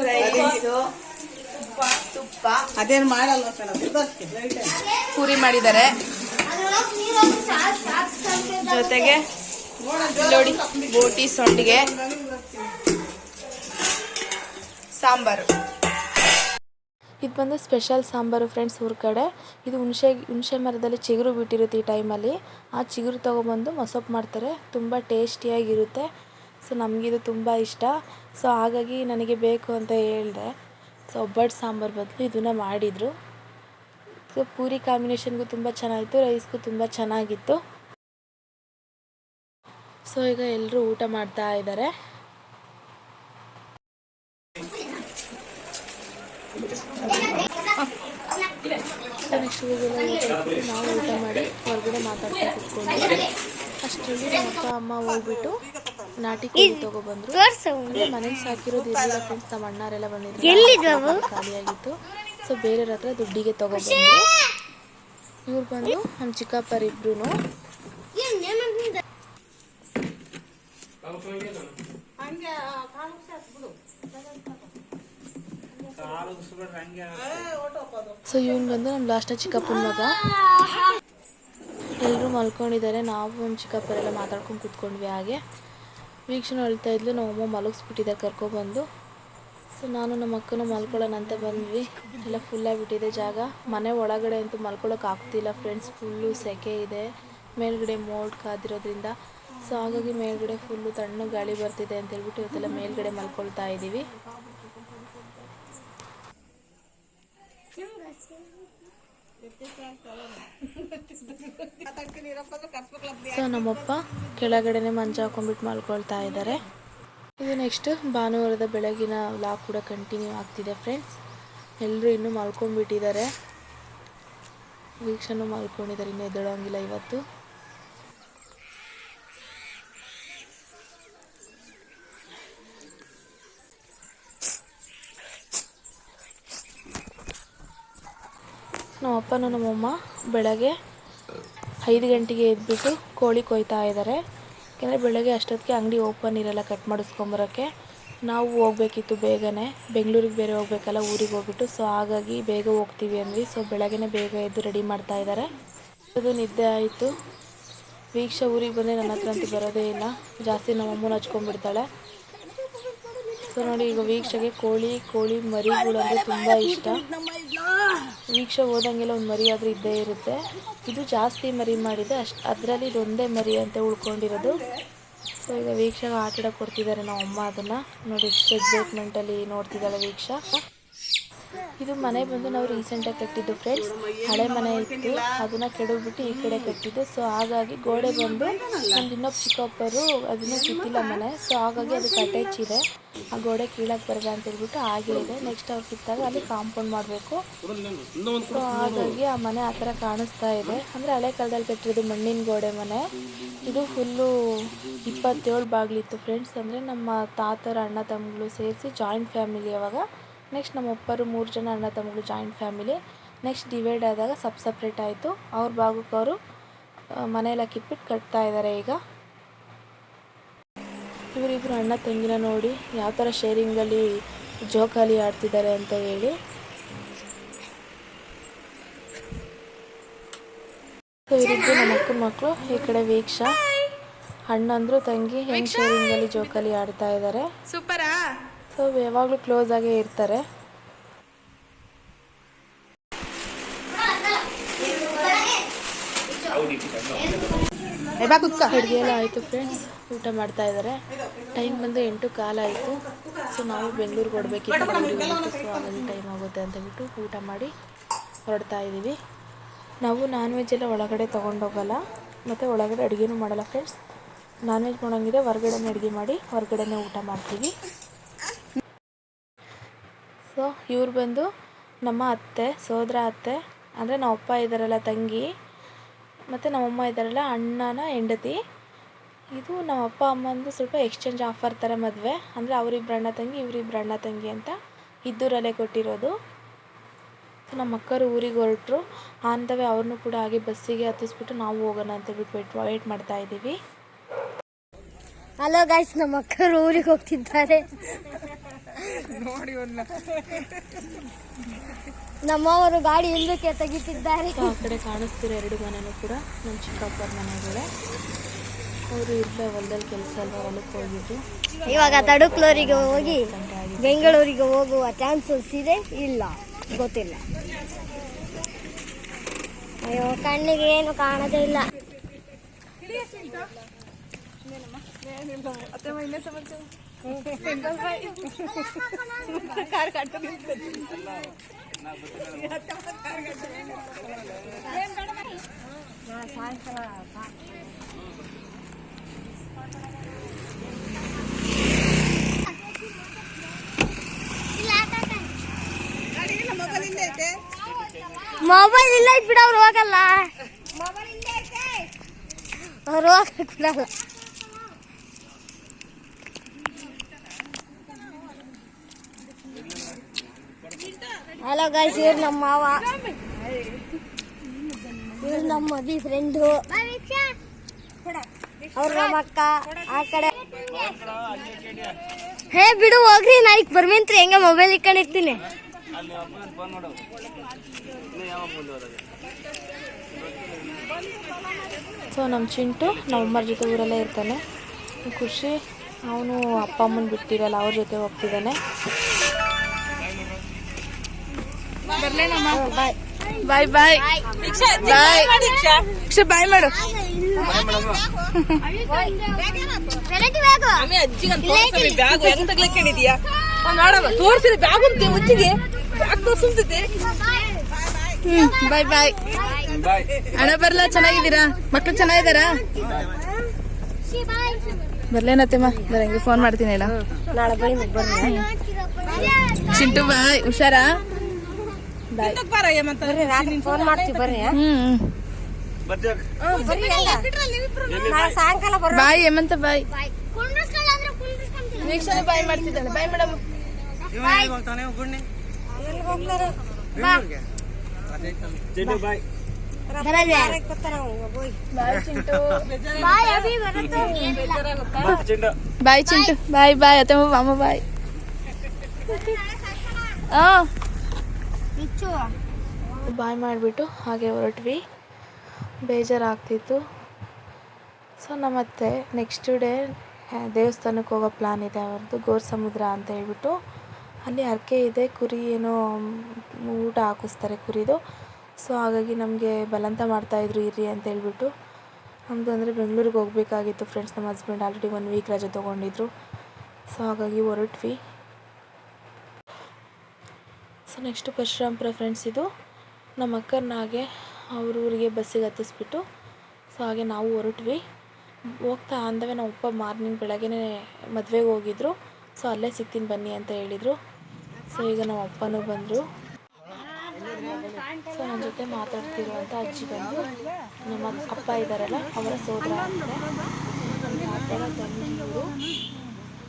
ರೈಸು, ತುಪ್ಪ, ಅದೇನು ಮಾಡಲ್ಲ ಪೂರಿ ಮಾಡಿದ್ದಾರೆ. ಜೊತೆಗೆ ನೋಡಿ ಬೋಟಿ ಸೊಂಡಿಗೆ ಸಾಂಬಾರು. ಇದು ಬಂದು ಸ್ಪೆಷಲ್ ಸಾಂಬಾರು ಫ್ರೆಂಡ್ಸ್. ಊರ ಕಡೆ ಇದು ಹುಣಸೆ ಮರದಲ್ಲಿ ಚಿಗುರು ಬಿಟ್ಟಿರುತ್ತೆ. ಈ ಟೈಮಲ್ಲಿ ಆ ಚಿಗುರು ತೊಗೊಬಂದು ಮೊಸಪ್ಪು ಮಾಡ್ತಾರೆ, ತುಂಬ ಟೇಸ್ಟಿಯಾಗಿರುತ್ತೆ. ಸೊ ನಮಗಿದು ತುಂಬ ಇಷ್ಟ. ಸೊ ಹಾಗಾಗಿ ನನಗೆ ಬೇಕು ಅಂತ ಹೇಳಿದೆ. ಸೊ ಒಬ್ಬಟ್ಟು ಸಾಂಬಾರು ಬದಲು ಇದನ್ನು ಮಾಡಿದರು. ಸೊ ಪೂರಿ ಕಾಂಬಿನೇಷನ್ಗೂ ತುಂಬ ಚೆನ್ನಾಗಿತ್ತು, ರೈಸ್ಗೂ ತುಂಬ ಚೆನ್ನಾಗಿತ್ತು. ಸೊ ಈಗ ಎಲ್ಲರೂ ಊಟ ಮಾಡ್ತಾ ಇದ್ದಾರೆ. ನೆಕ್ಸ್ಟ್ ಊಟ ನಾವು ಊಟ ಮಾಡಿ ಹೊರಗಡೆ ಮಾತಾಡ್ಕೊಂಡು ಕೂತ್ಕೊಂಡು ಅಷ್ಟರಲ್ಲಿ ನಮ್ಮ ಅಪ್ಪ ಅಮ್ಮ ಹೋಗ್ಬಿಟ್ಟು ನಾಟಿ ಕೋಳಿ ತೊಗೊಬಂದರು. ಮನೇಲಿ ಸಾಕಿರೋದು ಇರಲಿಲ್ಲ ಫ್ರೆಂಡ್ಸ್. ನಮ್ಮ ಅಣ್ಣಾರೆಲ್ಲ ಬಂದಿದ್ರು, ಖಾಲಿಯಾಗಿತ್ತು. ಸೊ ಬೇರೆಯವ್ರ ಹತ್ರ ದುಡ್ಡಿಗೆ ತೊಗೊಬಂದ್ರು. ಇವ್ರು ಬಂದು ನಮ್ಮ ಚಿಕ್ಕಪ್ಪರಿಬ್ರು. ಸೊ ಇವನು ಬಂದು ನಮ್ಮ ಲಾಸ್ಟ್ ಚಿಕ್ಕಪ್ಪನ ಮಗ. ಎಲ್ಲರೂ ಮಲ್ಕೊಂಡಿದ್ದಾರೆ. ನಾವು ನಮ್ಮ ಚಿಕ್ಕಪ್ಪರೆಲ್ಲ ಮಾತಾಡ್ಕೊಂಡು ಕೂತ್ಕೊಂಡ್ವಿ. ಹಾಗೆ ವೀಕ್ಷಣೆ ಹೇಳ್ತಾ ಇದ್ಲು, ನಮ್ಮಮ್ಮ ಮಲಗಿಸ್ಬಿಟ್ಟಿದೆ ಕರ್ಕೊಬಂದು. ಸೊ ನಾನು ನಮ್ಮ ಅಕ್ಕನೂ ಮಲ್ಕೊಳ್ಳೋಣ ಅಂತ ಬಂದ್ವಿ. ಎಲ್ಲ ಫುಲ್ಲಾಗಿಬಿಟ್ಟಿದೆ ಜಾಗ. ಮನೆ ಒಳಗಡೆ ಅಂತೂ ಮಲ್ಕೊಳ್ಳೋಕೆ ಆಗ್ತಿಲ್ಲ ಫ್ರೆಂಡ್ಸ್, ಫುಲ್ಲು ಸೆಕೆ ಇದೆ. ಮೇಲ್ಗಡೆ ಮೋಡ್ ಕಾದಿರೋದ್ರಿಂದ. ಸೊ ಹಾಗಾಗಿ ಮೇಲ್ಗಡೆ ಫುಲ್ಲು ತಣ್ಣು ಗಾಳಿ ಬರ್ತಿದೆ ಅಂತ ಹೇಳ್ಬಿಟ್ಟು ಇವತ್ತೆಲ್ಲ ಮೇಲ್ಗಡೆ ಮಲ್ಕೊಳ್ತಾ ಇದ್ದೀವಿ. ಸೊ ನಮ್ಮಪ್ಪ ಕೆಳಗಡೆನೆ ಮಂಚ ಹಾಕೊಂಡ್ಬಿಟ್ಟು ಮಲ್ಕೊಳ್ತಾ ಇದ್ದಾರೆ. ಇದು ನೆಕ್ಸ್ಟ್ ಭಾನುವಾರದ ಬೆಳಗಿನ ವ್ಲಾಗ್ ಕೂಡ ಕಂಟಿನ್ಯೂ ಆಗ್ತಿದೆ ಫ್ರೆಂಡ್ಸ್. ಎಲ್ಲರೂ ಇನ್ನೂ ಮಲ್ಕೊಂಡ್ಬಿಟ್ಟಿದ್ದಾರೆ. ವೀಕ್ಷಣೆ ಮಲ್ಕೊಂಡಿದ್ದಾರೆ, ಇನ್ನೂ ಎದ್ದೇಳೋಂಗಿಲ್ಲ ಇವತ್ತು. ನಮ್ಮಪ್ಪನೂ ನಮ್ಮಮ್ಮ ಬೆಳಗ್ಗೆ 5 ಗಂಟೆಗೆ ಎದ್ಬಿಟ್ಟು ಕೋಳಿ ಕೊಯ್ತಾ ಇದ್ದಾರೆ. ಯಾಕೆಂದರೆ ಬೆಳಗ್ಗೆ ಅಷ್ಟೊತ್ತಿಗೆ ಅಂಗಡಿ ಓಪನ್ ಇರಲ್ಲ ಕಟ್ ಮಾಡಿಸ್ಕೊಂಬರೋಕ್ಕೆ. ನಾವು ಹೋಗ್ಬೇಕಿತ್ತು ಬೇಗನೆ, ಬೆಂಗಳೂರಿಗೆ ಬೇರೆ ಹೋಗ್ಬೇಕಲ್ಲ, ಊರಿಗೆ ಹೋಗ್ಬಿಟ್ಟು. ಸೊ ಹಾಗಾಗಿ ಬೇಗ ಹೋಗ್ತೀವಿ ಅಂದ್ವಿ. ಸೊ ಬೆಳಗ್ಗೆ ಬೇಗ ಎದ್ದು ರೆಡಿ ಮಾಡ್ತಾ ಇದ್ದಾರೆ. ಅದು ನಿದ್ದೆ ಆಯಿತು. ವೀಕ್ಷಾ ಊರಿಗೆ ಬಂದರೆ ನನ್ನ ಹತ್ರ ಅಂತೂ ಬರೋದೇ ಇಲ್ಲ, ಜಾಸ್ತಿ ನಮ್ಮಮ್ಮನ ಹಚ್ಕೊಂಡ್ಬಿಡ್ತಾಳೆ. ಸೊ ನೋಡಿ, ಈಗ ವೀಕ್ಷೆಗೆ ಕೋಳಿ ಮರಿಗಳು ಅಂದರೆ ತುಂಬ ಇಷ್ಟ. ವೀಕ್ಷೆ ಹೋದಂಗೆಲ್ಲ ಒಂದು ಮರಿ ಆದರೂ ಇದ್ದೇ ಇರುತ್ತೆ. ಇದು ಜಾಸ್ತಿ ಮರಿ ಮಾಡಿದೆ, ಅದರಲ್ಲಿ ಇದೊಂದೇ ಮರಿ ಅಂತ ಉಳ್ಕೊಂಡಿರೋದು. ಸೊ ಈಗ ವೀಕ್ಷೆಗೆ ಆಟ ಆಡೋಕೆ ಕೊಡ್ತಿದ್ದಾರೆ ನಮ್ಮ ಅಮ್ಮ. ಅದನ್ನು ನೋಡಿ ಎಷ್ಟು ಎಕ್ಸೈಟ್ಮೆಂಟಲ್ಲಿ ನೋಡ್ತಿದ್ದಾಳೆ ವೀಕ್ಷಾ. ಇದು ಮನೆ ಬಂದು ನಾವು ರೀಸೆಂಟಾಗಿ ಕಟ್ಟಿದ್ದು ಫ್ರೆಂಡ್ಸ್. ಹಳೆ ಮನೆ ಇತ್ತು, ಅದನ್ನು ಕೆಡವಿಬಿಟ್ಟು ಈ ಕಡೆ ಕಟ್ಟಿದ್ದು. ಸೊ ಹಾಗಾಗಿ ಗೋಡೆ ಬಂದು ನಮ್ದು ಇನ್ನೊಬ್ಬ ಚಿಕ್ಕಪ್ಪರು ಅದನ್ನು ಕಿತ್ತಿಲ್ಲ ಮನೆ. ಸೊ ಹಾಗಾಗಿ ಅದಕ್ಕೆ ಅಟ್ಯಾಚ್ ಇದೆ. ಆ ಗೋಡೆ ಕೀಳಕ್ಕೆ ಬರಲ್ಲ ಅಂತ ಹೇಳ್ಬಿಟ್ಟು ಹಾಗೆ ಇದೆ. ನೆಕ್ಸ್ಟ್ ಅವ್ರು ಕಿತ್ತಾಗ ಅಲ್ಲಿ ಕಾಂಪೌಂಡ್ ಮಾಡಬೇಕು. ಸೊ ಹಾಗಾಗಿ ಆ ಮನೆ ಆ ಥರ ಕಾಣಿಸ್ತಾ ಇದೆ. ಅಂದರೆ ಹಳೆ ಕಾಲದಲ್ಲಿ ಕಟ್ಟಿರೋದು ಮಣ್ಣಿನ ಗೋಡೆ ಮನೆ. ಇದು ಫುಲ್ಲು 27 ಬಾಗಿಲಿತ್ತು ಫ್ರೆಂಡ್ಸ್. ಅಂದರೆ ನಮ್ಮ ತಾತರ ಅಣ್ಣ ತಮ್ಮಗಳು ಸೇರಿಸಿ ಜಾಯಿಂಟ್ ಫ್ಯಾಮಿಲಿ. ಅವಾಗ ನೆಕ್ಸ್ಟ್ ನಮ್ಮ ಅಪ್ಪರು 3 ಜನ ಅಣ್ಣ ತಮ್ಮಗಳು ಜಾಯಿಂಟ್ ಫ್ಯಾಮಿಲಿ. ನೆಕ್ಸ್ಟ್ ಡಿವೈಡ್ ಆದಾಗ ಸಪ್ರೇಟ್ ಆಯಿತು. ಅವ್ರ ಭಾಗಕ್ಕೆ ಅವರು ಮನೆಯೆಲ್ಲ ಕಿತ್ಬಿಟ್ಟು ಕಟ್ತಾ ಇದ್ದಾರೆ ಈಗ. ಇವರಿಬ್ಬರು ಅಣ್ಣ ತಂಗಿನ ನೋಡಿ ಯಾವ ಥರ ಶೇರಿಂಗಲ್ಲಿ ಜೋಕಾಲಿ ಆಡ್ತಿದ್ದಾರೆ ಅಂತ ಹೇಳಿ. ಸೊ ಇವರಿಬ್ಬರು ನಮ್ಮ ಅಕ್ಕನ ಮಕ್ಕಳು. ಈ ಕಡೆ ವೀಕ್ಷಾ, ಅಣ್ಣಂದ್ರು ತಂಗಿ ಹೆಂಗೆ ಶೇರಿಂಗಲ್ಲಿ ಜೋಕಾಲಿ ಆಡ್ತಾ ಇದ್ದಾರೆ. ಸೂಪರಾ. ಸೊ ಯಾವಾಗಲೂ ಕ್ಲೋಸ್ ಆಗೇ ಇರ್ತಾರೆ. ಅಡುಗೆ ಎಲ್ಲ ಆಯಿತು ಫ್ರೆಂಡ್ಸ್. ಊಟ ಮಾಡ್ತಾ ಇದ್ದಾರೆ. ಟೈಮ್ ಬಂದು 8:15 ಆಯಿತು. ಸೊ ನಾವು ಬೆಂಗಳೂರಿಗೆ ಹೊರಡಬೇಕಿತ್ತು. ಸೊ ಹಾಗಾಗಿ ಟೈಮ್ ಆಗುತ್ತೆ ಅಂತ ಬಿಟ್ಟು ಊಟ ಮಾಡಿ ಹೊರಡ್ತಾ ಇದ್ದೀವಿ. ನಾವು ನಾನ್ ವೆಜ್ ಎಲ್ಲ ಒಳಗಡೆ ತೊಗೊಂಡೋಗಲ್ಲ, ಮತ್ತು ಒಳಗಡೆ ಅಡುಗೆನೂ ಮಾಡಲ್ಲ ಫ್ರೆಂಡ್ಸ್. ನಾನ್ ವೆಜ್ ಮಾಡೋಂಗಿದೆ ಹೊರಗಡೆನೇ ಅಡುಗೆ ಮಾಡಿ ಹೊರಗಡೆನೇ ಊಟ ಮಾಡ್ತೀವಿ. ಸೊ ಇವ್ರು ಬಂದು ನಮ್ಮ ಅತ್ತೆ, ಸೋದರ ಅತ್ತೆ. ಅಂದರೆ ನಮ್ಮ ಅಪ್ಪ ಇದ್ದಾರಲ್ಲ ತಂಗಿ, ಮತ್ತು ನಮ್ಮಮ್ಮ ಇದ್ದಾರಲ್ಲ ಅಣ್ಣನ ಹೆಂಡತಿ. ಇದು ನಮ್ಮ ಅಪ್ಪ ಅಮ್ಮಂದು ಸ್ವಲ್ಪ ಎಕ್ಸ್ಚೇಂಜ್ ಆಫರ್ ಥರ ಮದುವೆ, ಅಂದರೆ ಅವರಿಬ್ಬರು ಅಣ್ಣ ತಂಗಿ ಇವರಿಬ್ಬರು ಅಣ್ಣ ತಂಗಿ ಅಂತ ಇದ್ದೂರಲ್ಲೇ ಕೊಟ್ಟಿರೋದು. ಸೊ ನಮ್ಮ ಅಕ್ಕರು ಊರಿಗೆ ಹೊರಟರು. ಆನ್ ದ ವೇ ಅವ್ರನ್ನೂ ಕೂಡ ಹಾಗೆ ಬಸ್ಸಿಗೆ ಹತ್ತಿಸ್ಬಿಟ್ಟು ನಾವು ಹೋಗೋಣ ಅಂತ ಬಿಟ್ಟು ವೇಟ್ ಮಾಡ್ತಾ ಇದ್ದೀವಿ. ಹಲೋ ಗೈಸ್, ನಮ್ಮ ಅಕ್ಕರು ಊರಿಗೆ ಹೋಗ್ತಿದ್ದಾರೆ. ನಮ್ಮವರು ಗಾಡಿ ಹಿಂದಕ್ಕೆ ತೆಗಿತಿದ್ದಾರೆ. ಆ ಕಡೆ ಕಾಣಿಸ್ತಿರೋ 2 ಮನೆಯೂ ಕೂಡ ನಮ್ಮ ಚಿಕ್ಕಪ್ಪರ ಮನೆಗಳೇ. ಅವರು ಇಲ್ಲೇ ಹೊಲದಲ್ಲಿ ಕೆಲಸ ಅಲ್ವಾ, ಹೊಲಕ್ಕೆ ಹೋಗಿದ್ರು. ಇವಾಗ ತಡುಕ್ಲೂರಿಗೆ ಹೋಗಿ ಬೆಂಗಳೂರಿಗೆ ಹೋಗುವ ಚಾನ್ಸಸ್ ಇದೆ, ಇಲ್ಲ ಗೊತ್ತಿಲ್ಲ. ಅಯ್ಯೋ, ಕಣ್ಣಿಗೆ ಏನು ಕಾಣದೇ ಇಲ್ಲ. ಮೊಬೈಲ್ ಇಲ್ಲ ಬಿಡ, ಅವ್ರು ಹೋಗಲ್ಲ. ಅವ್ರು ಹೋಗಕ್ಕೆ ಬಿಡಲ್ಲ. ಹಲೋ ಗೈಸ್, ಇವ್ರು ನಮ್ಮ ಮಾವ, ಇವ್ರು ನಮ್ಮ ಮದಿ ಫ್ರೆಂಡು, ಅವ್ರು ನಮ್ಮ ಅಕ್ಕ. ಆ ಕಡೆ ಹೇ ಬಿಡು ಹೋಗ್ರಿ, ನಾ ಈಗ ಬರ್ಮೇಂತ್ರಿ, ಹೆಂಗ ಮೊಬೈಲ್ ಇಟ್ಕೊಂಡಿರ್ತೀನಿ. ಸೊ ನಮ್ಮ ಚಿಂಟು ನಮ್ಮಮ್ಮರ ಜೊತೆ ಊರಲ್ಲೇ ಇರ್ತಾನೆ. ಖುಷಿ ಅವನು ಅಪ್ಪ ಅಮ್ಮನ ಬಿಟ್ಟಿರಲ್ಲ, ಅವ್ರ ಜೊತೆ ಹೋಗ್ತಿದ್ದಾನೆ. ಬಾಯ್ ಬಾಯ್ ಬಾಯ್ ಬಾಯ್ ದೀಕ್ಷಾ ಬಾಯ್ ಮಾಡು. ಬ್ಯಾಗ್ ಹೆಂಗ್ ತಗ್ಲಕ್ಕಿದೀಯಾ ನೋಡಮ್ಮ, ತೋರ್ಸಿದ ಬ್ಯಾಗ್ ಅಂತ ಮುಚ್ಚಿಗೆ ಬ್ಯಾಗ್ ತೋರ್ಸುತ್ತೆ. ಬಾಯ್ ಬಾಯ್ ಅಣ್ಣ ಬರ್ಲಾ, ಚೆನ್ನಾಗಿದ್ದೀರಾ? ಮಕ್ಳು ಚೆನ್ನಾಗಿದ್ದಾರಾ? ಬರ್ಲೇನತ್ತೆಮ್ಮ, ಬರಂಗೆ ಫೋನ್ ಮಾಡ್ತೀನಿ ಹೇಳ. ನಾಳೆ ಬರ್ರಿ. ಚಿಂಟು ಬಾಯ್, ಹುಷಾರಾ? ಬಾಯ್. ಫೋನ್ ಮಾಡ್ತೀವಿ ಬರ್ರಿ. ಸಾಯಂಕಾಲ ಬರ್ರಿ. ಬಾಯ್ ಹೇಮಂತ ಬಾಯ್. ವೀಕ್ಷಣೆ ಬಾಯ್ ಮಾಡ್ತಿದ್ದಾಳೆ. Bye madam. Bye Chintu bye bye. ಅತ್ತೆ ಮಾಮ ಬಾಯ್. ಬಾಯ್ ಮಾಡಿಬಿಟ್ಟು ಹಾಗೆ ಹೊರಟ್ವಿ. ಬೇಜಾರಾಗ್ತಿತ್ತು. ಸೊ ನಮ್ಮತ್ತೆ ನೆಕ್ಸ್ಟ್ ಡೇ ದೇವಸ್ಥಾನಕ್ಕೆ ಹೋಗೋ ಪ್ಲ್ಯಾನ್ ಇದೆ ಅವ್ರದ್ದು, ಗೋರ್ ಸಮುದ್ರ ಅಂತ ಹೇಳ್ಬಿಟ್ಟು. ಅಲ್ಲಿ ಹರಕೆ ಇದೆ, ಕುರಿ ಏನೋ ಊಟ ಹಾಕಿಸ್ತಾರೆ ಕುರಿದು. ಸೊ ಹಾಗಾಗಿ ನಮಗೆ ಬಲವಂತ ಮಾಡ್ತಾಯಿದ್ರು ಇರ್ರಿ ಅಂತ ಹೇಳ್ಬಿಟ್ಟು. ನಮ್ಮದು ಅಂದರೆ ಬೆಂಗಳೂರಿಗೆ ಹೋಗಬೇಕಾಗಿತ್ತು ಫ್ರೆಂಡ್ಸ್. ನಮ್ಮ ಹಸ್ಬೆಂಡ್ ಆಲ್ರೆಡಿ 1 ವೀಕ್ ರಜೆ ತೊಗೊಂಡಿದ್ರು. ಸೊ ಹಾಗಾಗಿ ಹೊರಟ್ವಿ. So next Parashurampura friends. ಇದು ನಮ್ಮ ಅಕ್ಕನ ಹಾಗೆ ಅವ್ರ ಊರಿಗೆ ಬಸ್ಸಿಗೆ ಹತ್ತಿಸ್ಬಿಟ್ಟು ಸೊ ಹಾಗೆ ನಾವು ಹೊರಟ್ವಿ. ಹೋಗ್ತಾ ಅಂದವೇ ನಮ್ಮ ಅಪ್ಪ ಮಾರ್ನಿಂಗ್ ಬೆಳಗ್ಗೆನೇ ಮದುವೆಗೆ ಹೋಗಿದ್ರು. ಸೊ ಅಲ್ಲೇ ಸಿಗ್ತೀನಿ ಬನ್ನಿ ಅಂತ ಹೇಳಿದರು. ಸೊ ಈಗ ನಮ್ಮ ಅಪ್ಪನೂ ಬಂದರು. ಸೊ ನನ್ನ ಜೊತೆ ಮಾತಾಡ್ತಿರುವಂಥ ಅಜ್ಜಿ ಬಂದು ನಮ್ಮ ಅಪ್ಪ ಇದ್ದಾರಲ್ಲ ಅವರ ಸೋದರ ಅಂತೆ. ನಮ್ಮ ತಾತರ ತಂಗಿಯವರು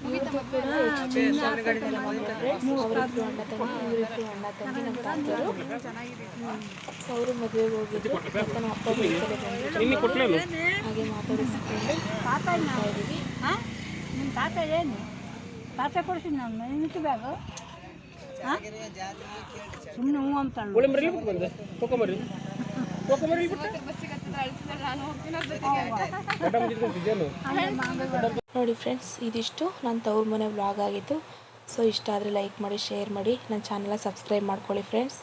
ಇವ್ರದ್ದು ಕೂಡ ಎಕ್ಸ್ಚೇಂಜ್ ಫ್ರೆಂಡ್ಸ್. ಅವರಿಬ್ಬರು ಅಣ್ಣ ತಂಗಿ, ಇವರಿಬ್ಬರು ಅಣ್ಣ ತಂಗಿ ನಮ್ಮ ತಾತರು. ಸೊ ಅವರು ಮದುವೆಗೆ ಹೋಗಿದ್ರು. ಮತ್ತು ನಮ್ಮ ಅಪ್ಪ ಬೈಕಲ್ಲೇ ಬಂದು ಹಾಗೆ ಮಾತಾಡಿಸ್ಕೊಂಡು ಹೋಗ್ತಾ ಇದ್ದೀವಿ. ನಿಮ್ಮ ತಾತ ಏನು ತಾತ ಕೊಡ್ತೀನಿ ನಾನು ನಿಂತು ಬ್ಯಾಗು ಸುಮ್ಮನೆ ಹ್ಞೂ ಅಂತಾಳು. ನೋಡಿ ಫ್ರೆಂಡ್ಸ್, ಇದಿಷ್ಟು ನನ್ನ ತವ್ರ ಮನೆ ವ್ಲಾಗ್ ಆಗಿತ್ತು. ಸೊ ಇಷ್ಟ ಆದರೆ ಲೈಕ್ ಮಾಡಿ, ಶೇರ್ ಮಾಡಿ, ನನ್ನ ಚಾನಲ್ನ ಸಬ್ಸ್ಕ್ರೈಬ್ ಮಾಡ್ಕೊಳ್ಳಿ ಫ್ರೆಂಡ್ಸ್.